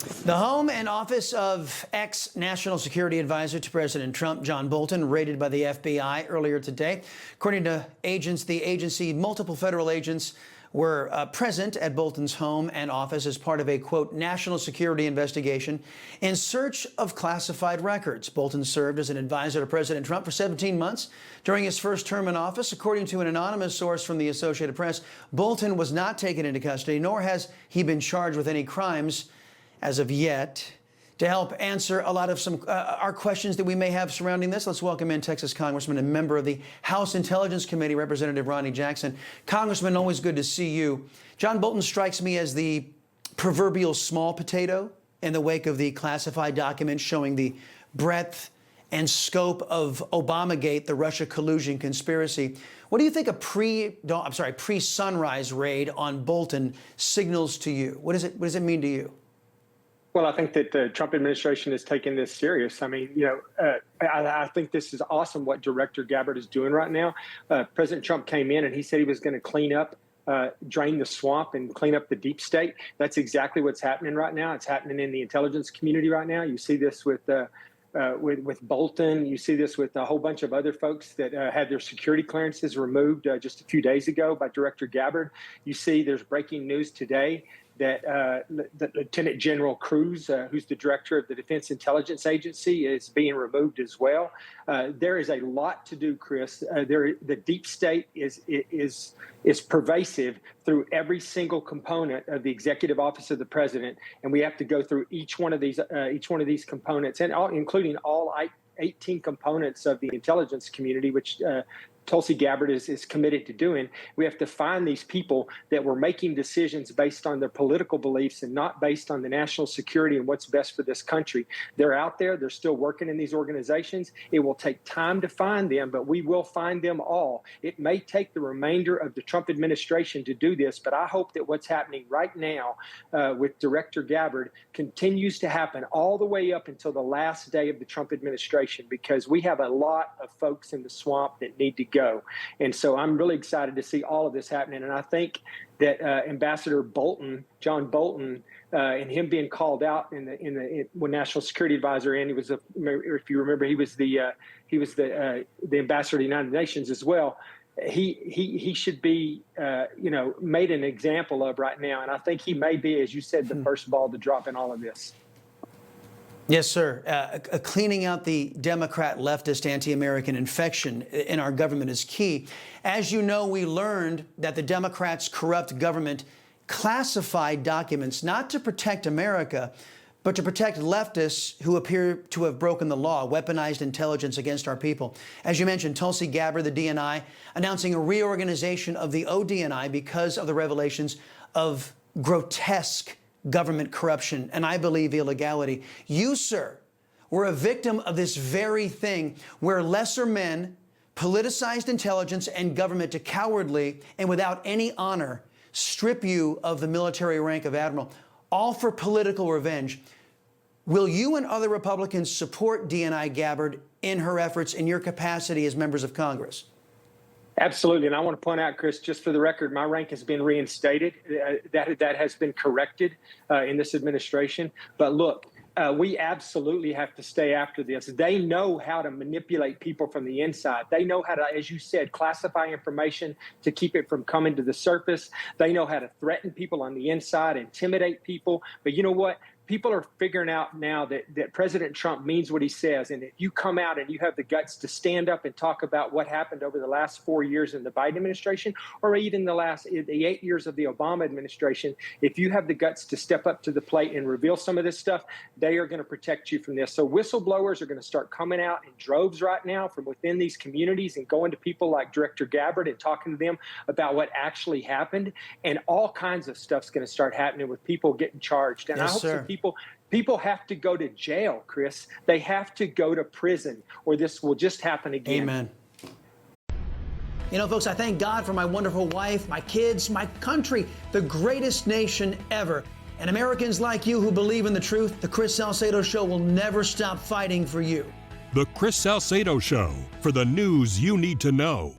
The home and office of ex-National Security Advisor to President Trump, John Bolton, raided by the FBI earlier today. According to the agency, multiple federal agents were present at Bolton's home and office as part of a, quote, national security investigation in search of classified records. Bolton served as an advisor to President Trump for 17 months during his first term in office. According to an anonymous source from the Associated Press, Bolton was not taken into custody, nor has he been charged with any crimes as of yet. To help answer a lot of our questions that we may have surrounding this, let's welcome in Texas Congressman and member of the House Intelligence Committee, Representative Ronny Jackson. Congressman, always good to see you. John Bolton strikes me as the proverbial small potato in the wake of the classified documents showing the breadth and scope of Obamagate, the Russia collusion conspiracy. What do you think a pre-sunrise raid on Bolton signals to you? What does it mean to you? Well, I think that the Trump administration is taking this serious. I mean, I think this is awesome what Director Gabbard is doing right now. President Trump came in and he said he was going to clean up, drain the swamp and clean up the deep state. That's exactly what's happening right now. It's happening in the intelligence community right now. You see this with Bolton. You see this with a whole bunch of other folks that had their security clearances removed just a few days ago by Director Gabbard. You see there's breaking news today that Lieutenant General Cruz, who's the director of the Defense Intelligence Agency, is being removed as well. There is a lot to do, Chris. The deep state is pervasive through every single component of the executive office of the president, and we have to go through each one of these components, and including all 18 components of the intelligence community, which Tulsi Gabbard is committed to doing. We have to find these people that were making decisions based on their political beliefs and not based on the national security and what's best for this country. They're out there. They're still working in these organizations. It will take time to find them, but we will find them all. It may take the remainder of the Trump administration to do this, but I hope that what's happening right now with Director Gabbard continues to happen all the way up until the last day of the Trump administration, because we have a lot of folks in the swamp that need to go. And so I'm really excited to see all of this happening. And I think that Ambassador Bolton, John Bolton, and him being called out when National Security Advisor, and he was, if you remember, he was the ambassador to the United Nations as well. He should be, made an example of right now. And I think he may be, as you said, the first ball to drop in all of this. Yes, sir. Cleaning out the Democrat leftist anti-American infection in our government is key. As you know, we learned that the Democrats' corrupt government classified documents not to protect America, but to protect leftists who appear to have broken the law, weaponized intelligence against our people. As you mentioned, Tulsi Gabbard, the DNI, announcing a reorganization of the ODNI because of the revelations of grotesque government corruption, and I believe illegality. You, sir, were a victim of this very thing, where lesser men politicized intelligence and government to cowardly and without any honor strip you of the military rank of admiral, all for political revenge. Will you and other Republicans support DNI Gabbard in her efforts in your capacity as members of Congress? Absolutely. And I want to point out, Chris, just for the record, my rank has been reinstated. That has been corrected in this administration. But look, we absolutely have to stay after this. They know how to manipulate people from the inside. They know how to, as you said, classify information to keep it from coming to the surface. They know how to threaten people on the inside, intimidate people. But you know what? People are figuring out now that President Trump means what he says. And if you come out and you have the guts to stand up and talk about what happened over the last 4 years in the Biden administration, or even the 8 years of the Obama administration, if you have the guts to step up to the plate and reveal some of this stuff, they are going to protect you from this. So whistleblowers are going to start coming out in droves right now from within these communities and going to people like Director Gabbard and talking to them about what actually happened. And all kinds of stuff's going to start happening with people getting charged. And yes, I hope sir. People have to go to jail, Chris. They have to go to prison, or this will just happen again. Amen. You know, folks, I thank God for my wonderful wife, my kids, my country, the greatest nation ever. And Americans like you who believe in the truth, the Chris Salcedo Show will never stop fighting for you. The Chris Salcedo Show, for the news you need to know.